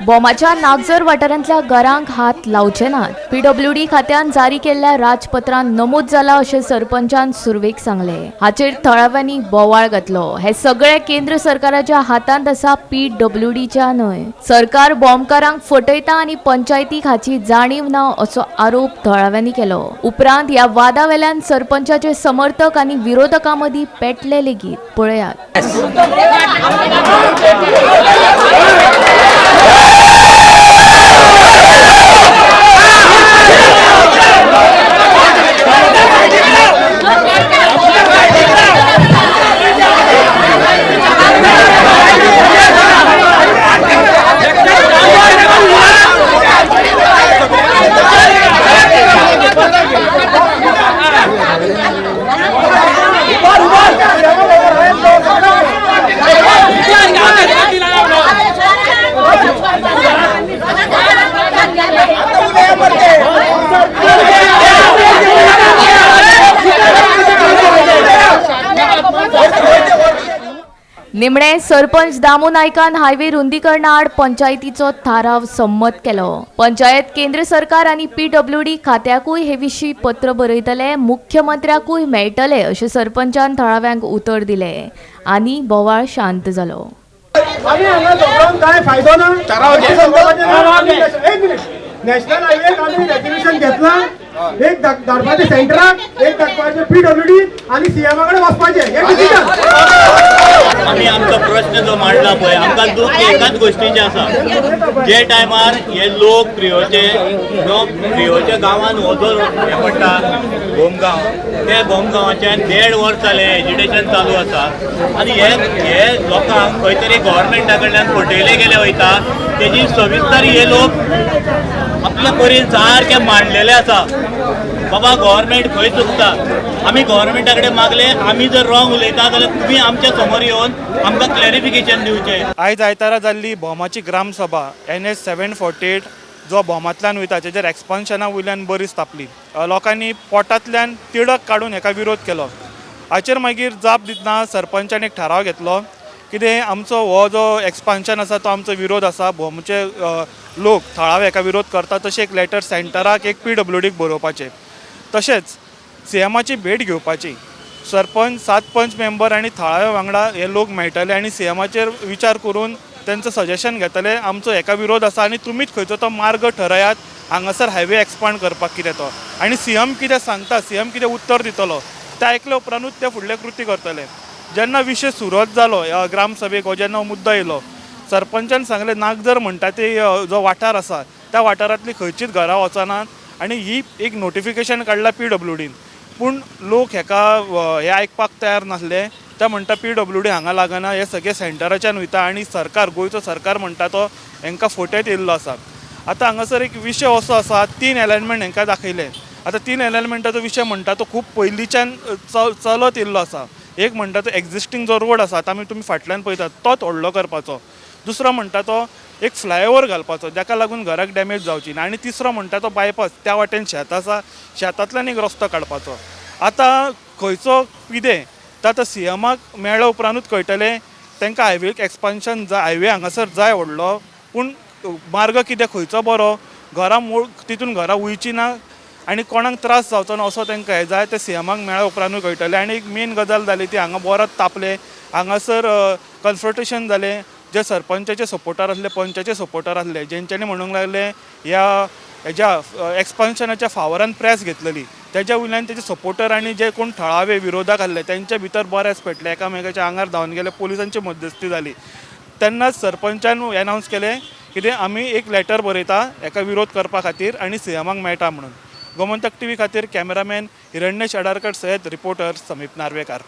बॉमाच्या नागझर वाठारांतल्या घरांक हात लावचे नात. पीडब्ल्यूडी खात्यान जारी केल्ल्या राजपत्रांत नमूद जाला अशें सरपंचान सुरवेक सांगलें. हाचेर थळाव्यांनी बोवाळ घातलो. हे सगळे केंद्र सरकाराच्या हातांत आसा, पीडब्ल्यूडीच्या न्हय. सरकार बॉम्बकारांक फटयता आनी पंचायतीक हाची जाणीव ना असो आरोप थळाव्यांनी केलो. उपरांत ह्या वादा वेल्यान सरपंचाचे समर्थक आनी विरोधकां मदीं पेटले लेगीत. पळयात. निमणे सरपंच दामू नायकान हायवे रुंदीकरणा आड पंचायतीचो थाराव संमत केलो. पंचायत केंद्र सरकार आनी पीडब्ल्यूडी खात्याकूय हे विशीं पत्र बरयतले, मुख्यमंत्र्याकूय मेळटले अशें सरपंचान थळाव्यांक उतर दिलें आनी बोवाळ शांत जालो. नॅशनल हायवे आम्ही रेग्युलेशन घेतला. एक दरबारचे सेंटराक, एक दरबारचे पीडब्ल्यूडी आणि सीएमाकडे वचपाचे. आम्ही आमचो प्रश्न जो मांडला पळय, आमकां दूख एकाच गोष्टीचे आसा. जे टायमार हे लोक प्रियोच्या गांवांत वचून हे पडटा बोमगांव, त्या बोमगांवाच्यान 1.5 वर्स जालें एज्युकेशन चालू आसा आनी हे लोकांक खंय तरी गव्हर्मेंटा कडल्यान फटयले गेले वयता. तेजी सविस्तर हे लोक आपल्या परीन सारके मांडलेले आसा. बाबा गव्हर्मेंट खंय चुकता, आमी गव्हर्मेंटा कडेन मागले, आमी जर रॉंग उलयता जाल्यार तुमी आमच्या समोर येवन आमकां क्लॅरिफिकेशन दिवचें. आयज आयतारा जाल्ली भोमाची ग्रामसभा NH 748 जो भोमांतल्यान वयता तेजेर एक्सपान्शना वयल्यान बरीच तापली. लोकांनी पोटांतल्यान तिडक काडून हेका विरोध केलो. हाचेर मागीर जाप दितना सरपंचान एक थाराव घेतलो, कितें आमचो हो जो एक्सपान्शन आसा तो आमचो विरोध आसा. भोमचे लोक थळावे हेका विरोध करता, तशें एक लेटर सेंटराक एक पीडब्ल्यूडीक बरोवपाचें. तशेंच सीएमाची भेट घेवपाची. सरपंच 7 पंच मेंबर आनी थळाव्या वांगडा हे लोक मेळटले आनी सीएमाचेर विचार करून तेंचो सजेशन घेतले. आमचो हेका विरोध आसा आनी तुमीच खंयचो तो मार्ग ठरयात हांगासर हायवे एक्सपांड करपाक कितें तो. आनी सीएम कितें सांगता, सीएम कितें उत्तर दितलो तें आयकले उपरांतूच ते फुडले कृती करतले. जेन्ना विशय सुरवात जालो ह्या ग्रामसभेक, हो जेन्ना मुद्दो येयलो, सरपंचान सांगलें नागझर म्हणटा ते जो वाठार आसा त्या वाठारांतली खंयचीच घरां वचनात आनी ही एक नोटिफिकेशन काडला पीडब्ल्यूडीन. पूण लोक हेका हे आयकपाक तयार नासले. ते म्हणटा पीडब्ल्यूडी हांगा लागना, हे सगळे सेंटराच्यान वयता आनी सरकार, गोंयचो सरकार म्हणटा तो हांकां फटयत येयल्लो आसा. आतां हांगासर एक विशय असो आसा, 3 अलायनमेंट हांकां दाखयले. आतां 3 अलायनमेंटाचो विशय म्हणटा तो खूब पयलींच्यान चलत येयल्लो आसा. एक म्हणटा तो एक्झिस्टींग जो रोड आसा, आतां तुमी फाटल्यान पळयतात तोच व्हडलो करपाचो. दुसरो म्हणटा तो एक फ्लायओवर घालपाचो जाका लागून घराक डॅमेज जावची ना. आनी तिसरो म्हणटा तो बायपास, त्या वाटेन शेत आसा, शेतांतल्यान एक रस्तो काडपाचो. आतां खंयचो कितें तो आतां सीएमाक मेळ्ळ्या उपरांतूच कळटलें. तांकां हायवे एक्सपान्शन हायवे हांगासर जाय व्हडलो, पूण मार्ग कितें खंयचो बरो, घरां मूळ तितून घरां वयची ना आनी कोणाक त्रास जावचो ना असो तांकां हें जाय ते सीएमाक मेळ्ळ्या उपरांतूच कळटलें. आनी एक मेन गजाल जाली ती हांगा बोरात तापले. हांगासर कन्फ्रंटेशन जालें. जे सरपंचाचे सपोर्टर आसले, पंचाचे सपोर्टर आसले, जेंच्यांनी म्हणूंक लागले हेज्या एक्सपान्शनाच्या फावरान प्रेस घेतलेली, तेज्या वयल्यान तेजे सपोर्टर आनी जे कोण थळावे विरोधक आसले तेंच्या भितर बरेंच पेटले. एकामेकाच्या आंगार धांवन गेले. पुलिसांची मध्यस्थी जाली. तेन्नाच सरपंचान एनावन्स केलें कितें आमी एक लेटर बरयता हेका विरोध करपा खातीर आनी सीएमाक मेळटा म्हणून. गोमंतक TV खातीर कॅमेरामॅन हिरण्येश आडारकर सयत, रिपोर्टर समीप नार्वेकार.